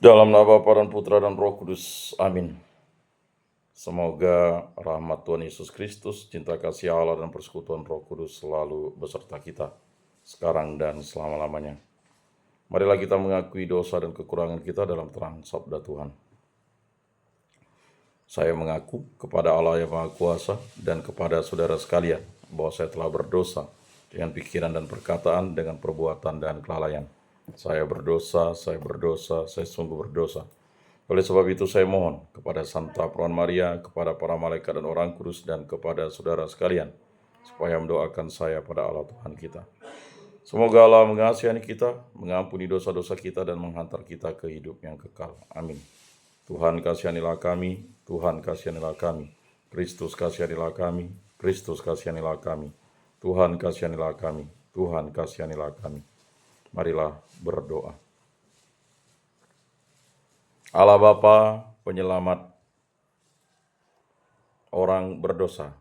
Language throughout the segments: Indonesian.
Dalam nama Bapa dan Putra dan Roh Kudus. Amin. Semoga rahmat Tuhan Yesus Kristus, cinta kasih Allah dan persekutuan Roh Kudus selalu beserta kita, sekarang dan selama-lamanya. Marilah kita mengakui dosa dan kekurangan kita dalam terang sabda Tuhan. Saya mengaku kepada Allah yang Maha Kuasa dan kepada saudara sekalian bahwa saya telah berdosa dengan pikiran dan perkataan, dengan perbuatan dan kelalaian. Saya berdosa, saya sungguh berdosa. Oleh sebab itu saya mohon kepada Santa Perawan Maria, kepada para malaikat dan orang kudus, dan kepada saudara sekalian, supaya mendoakan saya pada Allah Tuhan kita. Semoga Allah mengasihani kita, mengampuni dosa-dosa kita, dan menghantar kita ke hidup yang kekal. Amin. Tuhan kasihanilah kami, Tuhan kasihanilah kami, Kristus kasihanilah kami, Kristus kasihanilah kami, Tuhan kasihanilah kami, Tuhan kasihanilah kami. Marilah berdoa. Allah Bapa, penyelamat orang berdosa,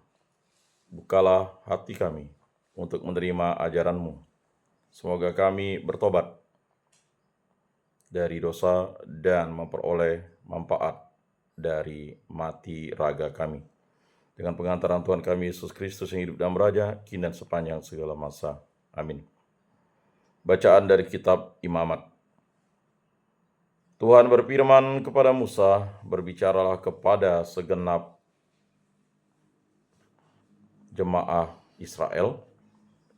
bukalah hati kami untuk menerima ajaran-Mu. Semoga kami bertobat dari dosa dan memperoleh manfaat dari mati raga kami. Dengan pengantaran Tuhan kami Yesus Kristus yang hidup dan beraja, kini dan sepanjang segala masa. Amin. Bacaan dari kitab Imamat. Tuhan berfirman kepada Musa, berbicaralah kepada segenap jemaah Israel,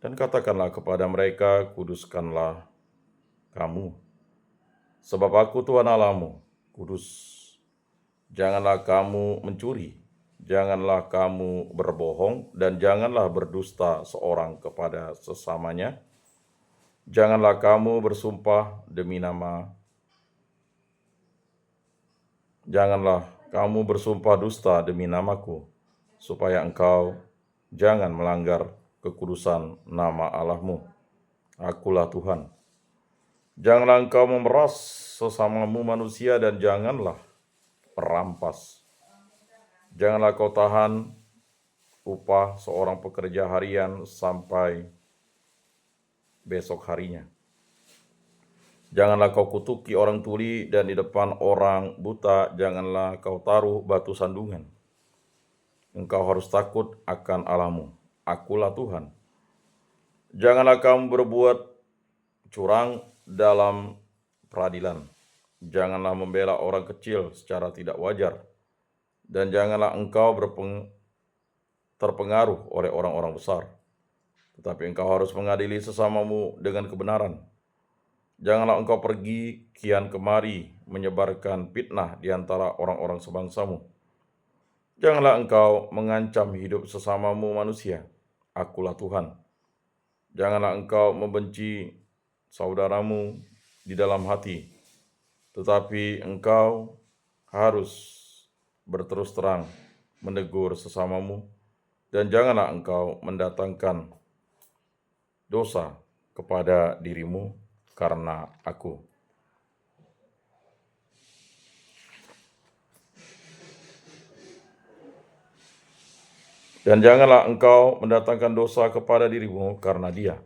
dan katakanlah kepada mereka, kuduskanlah kamu, sebab aku Tuhan Allahmu, kudus. Janganlah kamu mencuri, janganlah kamu berbohong, dan janganlah berdusta seorang kepada sesamanya. Janganlah kamu bersumpah demi Janganlah kamu bersumpah dusta demi namaku, supaya engkau jangan melanggar kekudusan nama Allahmu. Akulah Tuhan. Janganlah engkau memeras sesamamu manusia, dan janganlah perampas. Janganlah kau tahan upah seorang pekerja harian sampai besok harinya. Janganlah kau kutuki orang tuli, dan di depan orang buta janganlah kau taruh batu sandungan. Engkau harus takut akan Allahmu. Akulah Tuhan. Janganlah kamu berbuat curang dalam peradilan. Janganlah membela orang kecil secara tidak wajar. Dan janganlah engkau terpengaruh oleh orang-orang besar. Tetapi engkau harus mengadili sesamamu dengan kebenaran. Janganlah engkau pergi kian kemari menyebarkan fitnah di antara orang-orang sebangsamu. Janganlah engkau mengancam hidup sesamamu manusia. Akulah Tuhan. Janganlah engkau membenci saudaramu di dalam hati, tetapi engkau harus berterus terang menegur sesamamu, dan janganlah engkau mendatangkan dosa kepada dirimu karena aku. Dan janganlah engkau mendatangkan dosa kepada dirimu karena dia.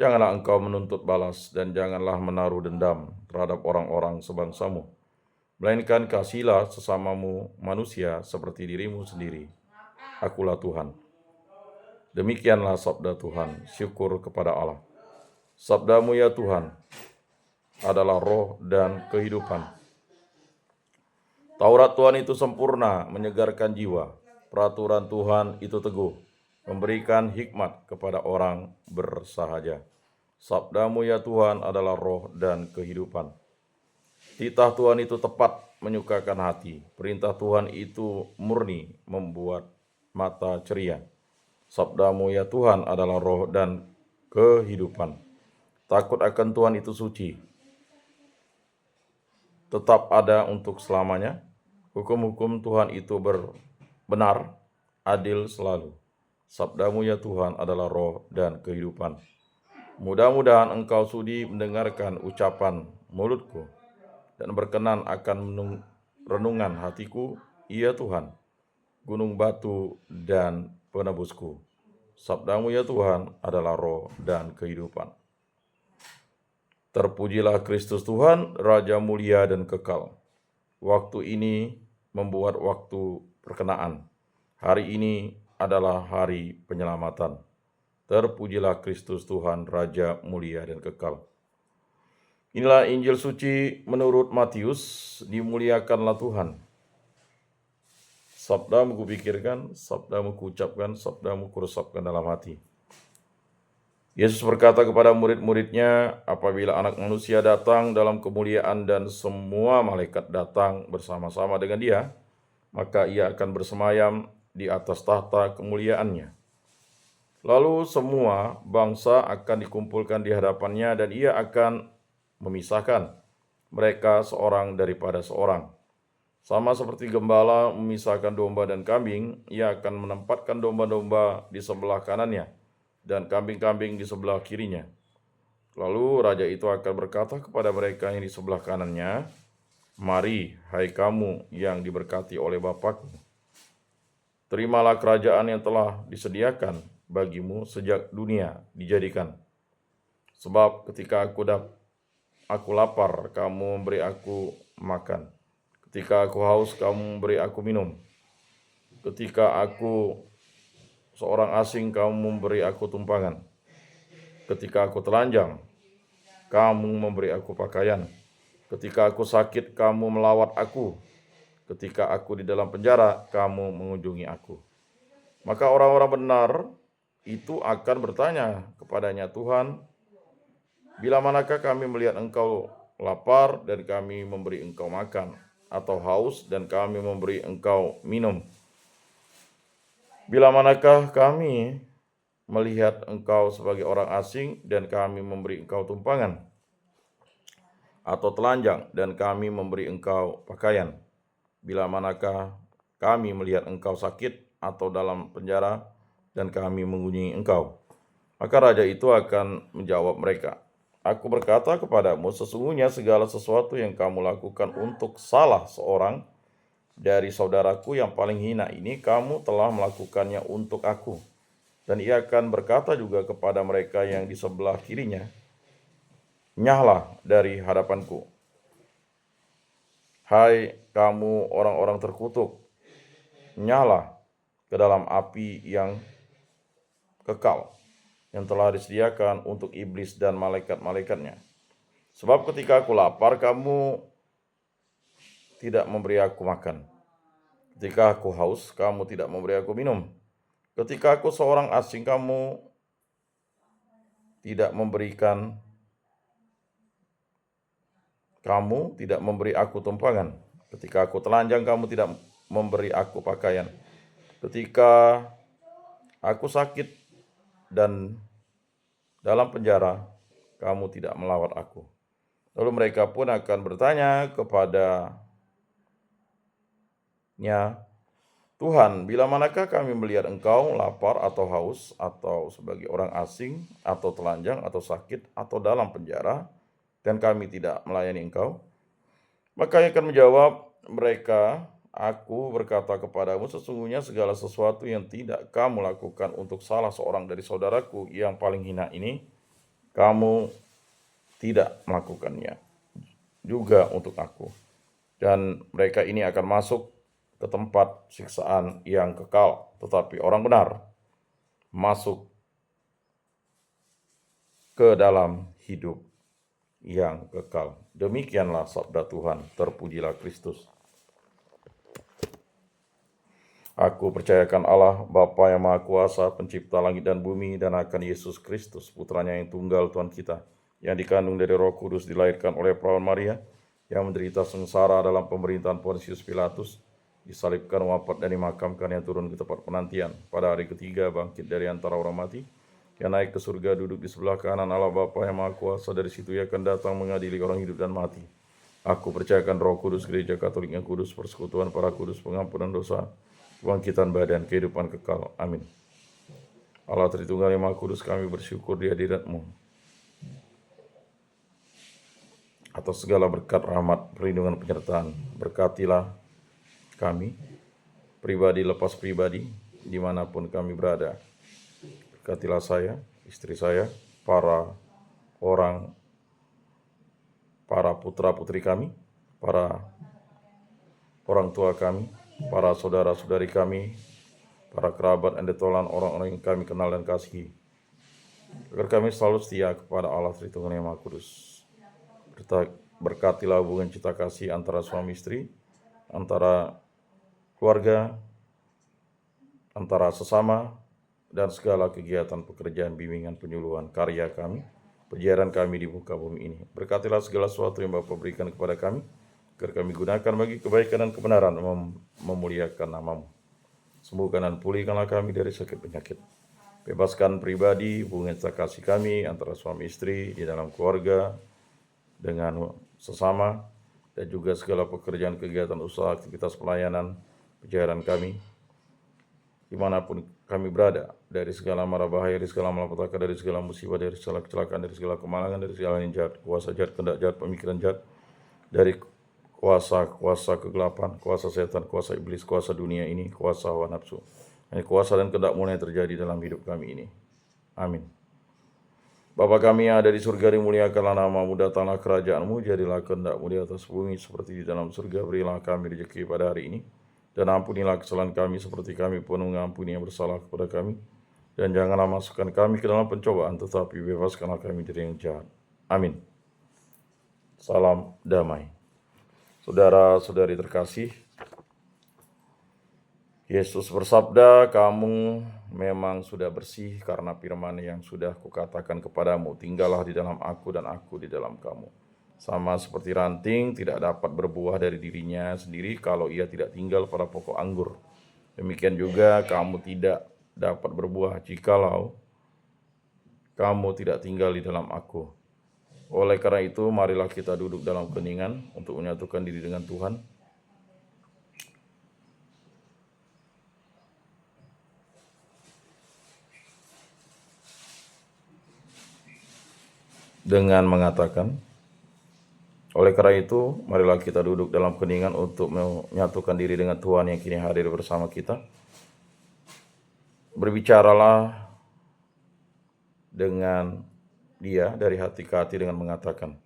Janganlah engkau menuntut balas, dan janganlah menaruh dendam terhadap orang-orang sebangsamu. Melainkan kasihilah sesamamu manusia seperti dirimu sendiri. Akulah Tuhan. Demikianlah sabda Tuhan, syukur kepada Allah. Sabdamu ya Tuhan adalah roh dan kehidupan. Taurat Tuhan itu sempurna, menyegarkan jiwa. Peraturan Tuhan itu teguh, memberikan hikmat kepada orang bersahaja. Sabdamu ya Tuhan adalah roh dan kehidupan. Titah Tuhan itu tepat, menyukakan hati. Perintah Tuhan itu murni, membuat mata ceria. Sabdamu ya Tuhan adalah roh dan kehidupan. Takut akan Tuhan itu suci, tetap ada untuk selamanya. Hukum-hukum Tuhan itu benar, adil selalu. Sabdamu ya Tuhan adalah roh dan kehidupan. Mudah-mudahan engkau sudi mendengarkan ucapan mulutku, dan berkenan akan renungan hatiku, ya Tuhan, gunung batu dan penebusku. Sabdamu ya Tuhan adalah roh dan kehidupan. Terpujilah Kristus Tuhan, Raja mulia dan kekal. Waktu ini membuat waktu perkenaan. Hari ini adalah hari penyelamatan. Terpujilah Kristus Tuhan, Raja mulia dan kekal. Inilah Injil suci menurut Matius, dimuliakanlah Tuhan. Sabdamu kupikirkan, sabdamu kuucapkan, sabdamu kuresapkan dalam hati. Yesus berkata kepada murid-muridnya, apabila Anak Manusia datang dalam kemuliaan dan semua malaikat datang bersama-sama dengan dia, maka ia akan bersemayam di atas tahta kemuliaannya. Lalu semua bangsa akan dikumpulkan di hadapannya dan ia akan memisahkan mereka seorang daripada seorang. Sama seperti gembala memisahkan domba dan kambing, ia akan menempatkan domba-domba di sebelah kanannya dan kambing-kambing di sebelah kirinya. Lalu raja itu akan berkata kepada mereka yang di sebelah kanannya, mari, hai kamu yang diberkati oleh Bapakku, terimalah kerajaan yang telah disediakan bagimu sejak dunia dijadikan. Sebab ketika aku lapar, kamu memberi aku makan. Ketika aku haus, kamu memberi aku minum. Ketika aku seorang asing, kamu memberi aku tumpangan. Ketika aku telanjang, kamu memberi aku pakaian. Ketika aku sakit, kamu melawat aku. Ketika aku di dalam penjara, kamu mengunjungi aku. Maka orang-orang benar itu akan bertanya kepadanya, Tuhan, bila manakah kami melihat engkau lapar dan kami memberi engkau makan, atau haus dan kami memberi engkau minum? Bila manakah kami melihat engkau sebagai orang asing dan kami memberi engkau tumpangan, atau telanjang dan kami memberi engkau pakaian? Bila manakah kami melihat engkau sakit atau dalam penjara dan kami mengunjungi engkau? Maka raja itu akan menjawab mereka, aku berkata kepadamu, sesungguhnya segala sesuatu yang kamu lakukan untuk salah seorang dari saudaraku yang paling hina ini, kamu telah melakukannya untuk aku. Dan ia akan berkata juga kepada mereka yang di sebelah kirinya, nyahlah dari hadapanku, hai kamu orang-orang terkutuk, nyahlah ke dalam api yang kekal, yang telah disediakan untuk iblis dan malaikat-malaikatnya. Sebab ketika aku lapar, kamu tidak memberi aku makan. Ketika aku haus, kamu tidak memberi aku minum. Ketika aku seorang asing, kamu tidak memberi aku tumpangan. Ketika aku telanjang, kamu tidak memberi aku pakaian. Ketika aku sakit dan dalam penjara, kamu tidak melawat aku. Lalu mereka pun akan bertanya kepadanya, Tuhan, bila manakah kami melihat engkau lapar atau haus, atau sebagai orang asing, atau telanjang, atau sakit, atau dalam penjara, dan kami tidak melayani engkau? Maka ia akan menjawab mereka, aku berkata kepadamu, sesungguhnya segala sesuatu yang tidak kamu lakukan untuk salah seorang dari saudaraku yang paling hina ini, kamu tidak melakukannya juga untuk aku. Dan mereka ini akan masuk ke tempat siksaan yang kekal, tetapi orang benar masuk ke dalam hidup yang kekal. Demikianlah sabda Tuhan, terpujilah Kristus. Aku percayakan Allah, Bapa yang Maha Kuasa, pencipta langit dan bumi, dan akan Yesus Kristus, putranya yang tunggal Tuhan kita, yang dikandung dari Roh Kudus, dilahirkan oleh perawan Maria, yang menderita sengsara dalam pemerintahan Pontius Pilatus, disalibkan, wafat, dan dimakamkan, yang turun ke tempat penantian, pada hari ketiga bangkit dari antara orang mati, yang naik ke surga, duduk di sebelah kanan Allah Bapa yang Maha Kuasa, dari situ ia akan datang mengadili orang hidup dan mati. Aku percayakan Roh Kudus, Gereja Katolik yang kudus, persekutuan para kudus, pengampunan dosa, kebangkitan badan, kehidupan kekal. Amin. Allah Tritunggal yang Maha Kudus, kami bersyukur di hadirat-Mu atas segala berkat, rahmat, perlindungan, penyertaan. Berkatilah kami, pribadi lepas pribadi, dimanapun kami berada. Berkatilah saya, istri saya, para orang para putra-putri kami, para orang tua kami, para saudara-saudari kami, para kerabat dan detolan orang-orang yang kami kenal dan kasihi. Agar kami selalu setia kepada Allah Tritunggal yang Maha Kudus. Berkatilah hubungan cinta kasih antara suami istri, antara keluarga, antara sesama, dan segala kegiatan pekerjaan, bimbingan, penyuluhan, karya kami, perjalanan kami di muka bumi ini. Berkatilah segala sesuatu yang Bapa berikan kepada kami, agar kami gunakan bagi kebaikan dan kebenaran, memuliakan nama-Mu. Sembuhkan dan pulihkanlah kami dari sakit penyakit. Bebaskan pribadi, hubungan cinta kasih kami antara suami istri, di dalam keluarga, dengan sesama, dan juga segala pekerjaan, kegiatan, usaha, aktivitas pelayanan, perjalanan kami, dimanapun kami berada, dari segala mara bahaya, dari segala malapetaka, dari segala musibah, dari segala kecelakaan, dari segala kemalangan, dari segala yang jahat, kuasa jahat, kehendak jahat, pemikiran jahat, dari kuasa kegelapan, kuasa setan, kuasa iblis, kuasa dunia ini, kuasa hawa nafsu, dan kuasa dan kehendak mulai terjadi dalam hidup kami ini. Amin. Bapa kami yang ada di surga, dimuliakanlah nama-Mu, datanglah kerajaan-Mu, jadilah kehendak-Mu di atas bumi seperti di dalam surga. Berilah kami rezeki pada hari ini, dan ampunilah kesalahan kami seperti kami pun mengampuni yang bersalah kepada kami. Dan janganlah masukkan kami ke dalam pencobaan, tetapi bebaskanlah kami dari yang jahat. Amin. Salam damai. Saudara-saudari terkasih, Yesus bersabda, kamu memang sudah bersih karena firman yang sudah kukatakan kepadamu. Tinggallah di dalam aku dan aku di dalam kamu. Sama seperti ranting tidak dapat berbuah dari dirinya sendiri kalau ia tidak tinggal pada pokok anggur. Demikian juga kamu tidak dapat berbuah jikalau kamu tidak tinggal di dalam aku. Oleh karena itu, marilah kita duduk dalam keningan untuk menyatukan diri dengan Tuhan. Dengan mengatakan, oleh karena itu, marilah kita duduk dalam keningan untuk menyatukan diri dengan Tuhan yang kini hadir bersama kita. Berbicaralah dengan Dia dari hati ke hati dengan mengatakan,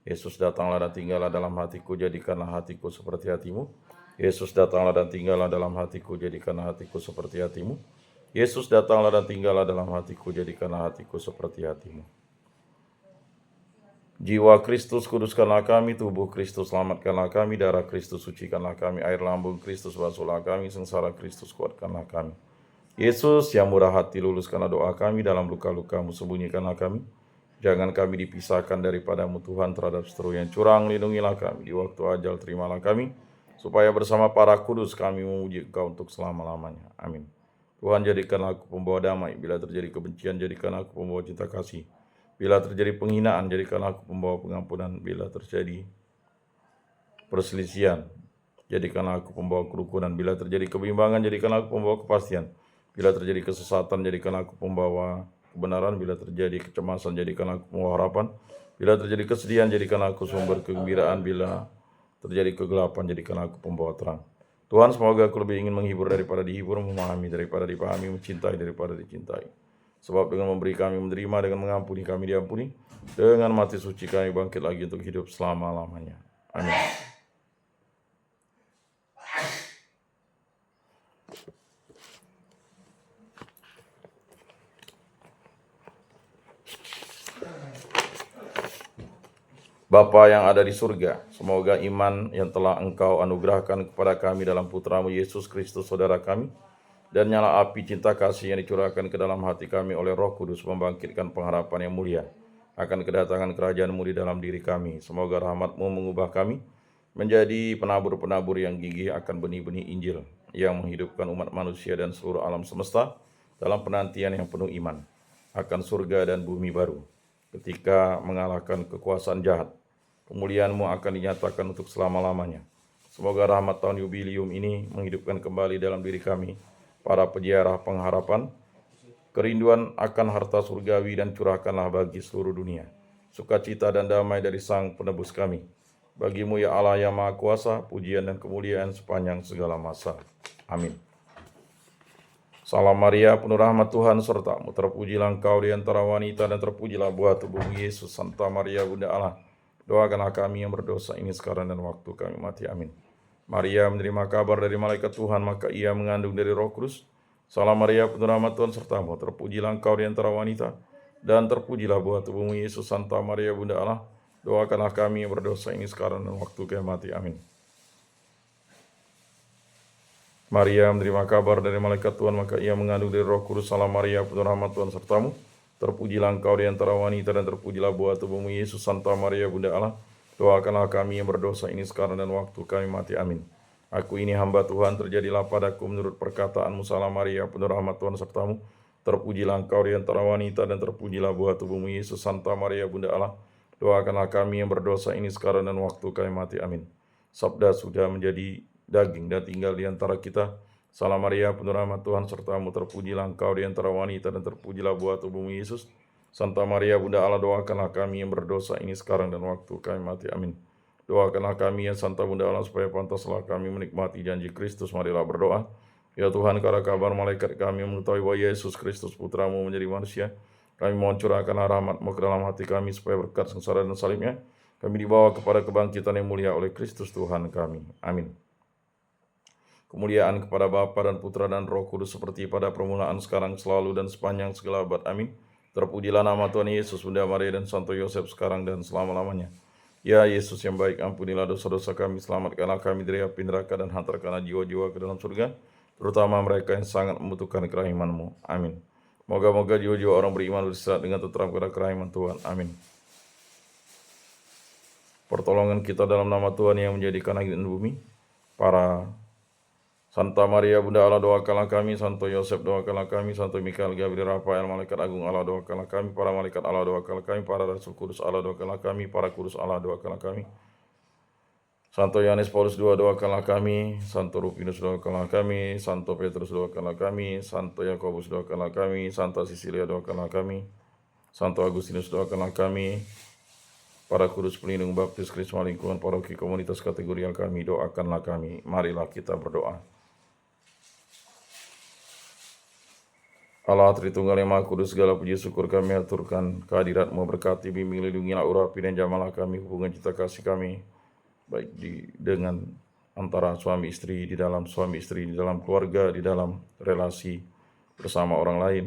Yesus datanglah dan tinggallah dalam hatiku, jadikanlah hatiku seperti hatimu. Yesus datanglah dan tinggallah dalam hatiku, jadikanlah hatiku seperti hatimu. Yesus datanglah dan tinggallah dalam hatiku, jadikanlah hatiku seperti hatimu. Jiwa Kristus kuduskanlah kami, tubuh Kristus selamatkanlah kami, darah Kristus sucikanlah kami, air lambung Kristus basuhlah kami, sengsara Kristus kuatkanlah kami. Yesus yang murah hati, luluskanlah doa kami, dalam luka-luka-Mu sembunyikanlah kami. Jangan kami dipisahkan daripada-Mu Tuhan terhadap seteru yang curang, lindungilah kami. Di waktu ajal terimalah kami, supaya bersama para kudus kami memuji Engkau untuk selama-lamanya. Amin. Tuhan, jadikanlah aku pembawa damai. Bila terjadi kebencian, jadikanlah aku pembawa cinta kasih. Bila terjadi penghinaan, jadikanlah aku pembawa pengampunan. Bila terjadi perselisihan, jadikanlah aku pembawa kerukunan. Bila terjadi kebimbangan, jadikanlah aku pembawa kepastian. Bila terjadi kesesatan, jadikanlah aku pembawa kebenaran. Bila terjadi kecemasan, jadikanlah aku pembawa harapan. Bila terjadi kesedihan, jadikanlah aku sumber kegembiraan. Bila terjadi kegelapan, jadikanlah aku pembawa terang. Tuhan, semoga aku lebih ingin menghibur daripada dihibur, memahami daripada dipahami, mencintai daripada dicintai. Sebab dengan memberi kami menerima, dengan mengampuni kami diampuni, dengan mati suci kami bangkit lagi untuk hidup selama-lamanya. Amin. Bapa yang ada di surga, semoga iman yang telah Engkau anugerahkan kepada kami dalam Putra-Mu Yesus Kristus saudara kami, dan nyala api cinta kasih yang dicurahkan ke dalam hati kami oleh Roh Kudus membangkitkan pengharapan yang mulia akan kedatangan kerajaan-Mu di dalam diri kami. Semoga rahmat-Mu mengubah kami menjadi penabur-penabur yang gigih akan benih-benih Injil yang menghidupkan umat manusia dan seluruh alam semesta dalam penantian yang penuh iman akan surga dan bumi baru. Ketika mengalahkan kekuasaan jahat, kemuliaan-Mu akan dinyatakan untuk selama-lamanya. Semoga rahmat tahun yubilium ini menghidupkan kembali dalam diri kami para peziarah pengharapan, kerinduan akan harta surgawi, dan curahkanlah bagi seluruh dunia sukacita dan damai dari Sang Penebus kami. Bagi-Mu ya Allah yang Maha Kuasa, pujian dan kemuliaan sepanjang segala masa. Amin. Salam Maria, penuh rahmat Tuhan serta-Mu, terpujilah Engkau di antara wanita dan terpujilah buah tubuh Yesus. Santa Maria Bunda Allah, doakanlah kami yang berdosa ini sekarang dan waktu kami mati. Amin. Maria menerima kabar dari malaikat Tuhan, maka ia mengandung dari Roh Kudus. Salam Maria, penuh rahmat Tuhan sertamu, terpujilah engkau di antara wanita, dan terpujilah buah tubuhmu Yesus. Santa Maria Bunda Allah, doakanlah kami yang berdosa ini sekarang dan waktu kami mati. Amin. Maria menerima kabar dari malaikat Tuhan, maka ia mengandung dari Roh Kudus. Salam Maria, penuh rahmat Tuhan sertamu, terpujilah engkau di antara wanita, dan terpujilah buah tubuhmu Yesus. Santa Maria Bunda Allah, doakanlah kami yang berdosa ini sekarang dan waktu kami mati. Amin. Aku ini hamba Tuhan, terjadilah padaku menurut perkataanmu. Salam Maria, penuh rahmat Tuhan sertamu, terpujilah engkau di antara wanita, dan terpujilah buah tubuhmu Yesus. Santa Maria Bunda Allah, doakanlah kami yang berdosa ini sekarang dan waktu kami mati. Amin. Sabda sudah menjadi daging dan tinggal di antara kita. Salam Maria, penuh rahmat Tuhan sertamu, terpujilah engkau di antara wanita, dan terpujilah buah tubuhmu Yesus. Santa Maria Bunda Allah, doakanlah kami yang berdosa ini sekarang dan waktu kami mati. Amin. Doakanlah kami ya Santa Bunda Allah, supaya pantaslah kami menikmati janji Kristus. Marilah berdoa. Ya Tuhan, karena kabar malaikat kami mengetahui bahwa Yesus Kristus Putramu menjadi manusia, kami mohon curahkanlah rahmat-Mu ke dalam hati kami, supaya berkat sengsara dan salibnya kami dibawa kepada kebangkitan yang mulia oleh Kristus Tuhan kami. Amin. Kemuliaan kepada Bapa dan Putra dan Roh Kudus, seperti pada permulaan, sekarang, selalu, dan sepanjang segala abad. Amin. Terpujilah nama Tuhan Yesus, Bunda Maria, dan Santo Yosef, sekarang dan selama-lamanya. Ya Yesus yang baik, ampunilah dosa-dosa kami, selamatkanlah kami dari api neraka, dan hantarkanlah jiwa-jiwa ke dalam surga, terutama mereka yang sangat membutuhkan kerahiman-Mu. Amin. Moga-moga jiwa-jiwa orang beriman beristirahat dengan tenteram kepada kerahiman Tuhan. Amin. Pertolongan kita dalam nama Tuhan yang menjadikan langit dan bumi. Para Santa Maria Bunda Allah, doakanlah kami. Santo Yosef, doakanlah kami. Santo Mikael, Gabriel, Rafael, malaikat agung Allah, doakanlah kami. Para malaikat Allah, doakanlah kami. Para rasul kudus Allah, doakanlah kami. Para kudus Allah, doakanlah kami. Santo Yohanes Paulus II, doakanlah kami. Santo Rufus, doakanlah kami. Santo Petrus, doakanlah kami. Santo Yakobus, doakanlah kami. Santa Sisilia, doakanlah kami. Santo Agustinus, doakanlah kami. Para kudus pelindung baptis, krisma lingkungan, paroki, komunitas, kategorial kami, doakanlah kami. Marilah kita berdoa. Allah Tritunggal yang Maha Kudus, segala puji syukur kami aturkan kehadirat-Mu, berkati, bimbing, lindungilah, urapi, dan jamalah kami, hubungan cinta kasih kami, baik dengan antara suami istri, di dalam suami istri, di dalam keluarga, di dalam relasi bersama orang lain,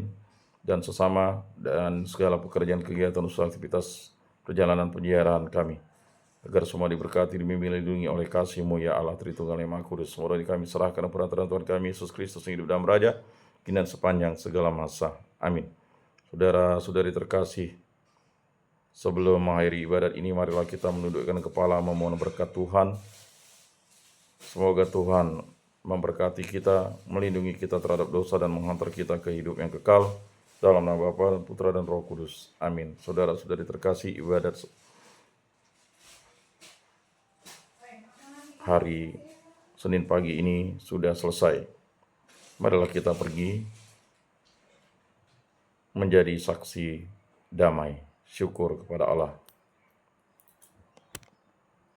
dan sesama, dan segala pekerjaan, kegiatan, usaha, aktivitas, perjalanan penyiaran kami, agar semua diberkati, dibimbing, lindungi oleh kasih-Mu, ya Allah Tritunggal yang Maha Kudus. Semoga kami serahkan peraturan Tuhan kami Yesus Kristus yang hidup dan beraja kini dan sepanjang segala masa. Amin. Saudara-saudari terkasih, sebelum mengakhiri ibadat ini, marilah kita menundukkan kepala memohon berkat Tuhan. Semoga Tuhan memberkati kita, melindungi kita terhadap dosa, dan menghantar kita ke hidup yang kekal. Dalam nama Bapa, Putra, dan Roh Kudus. Amin. Saudara-saudari terkasih, ibadat hari Senin pagi ini sudah selesai. Marilah kita pergi menjadi saksi damai, syukur kepada Allah.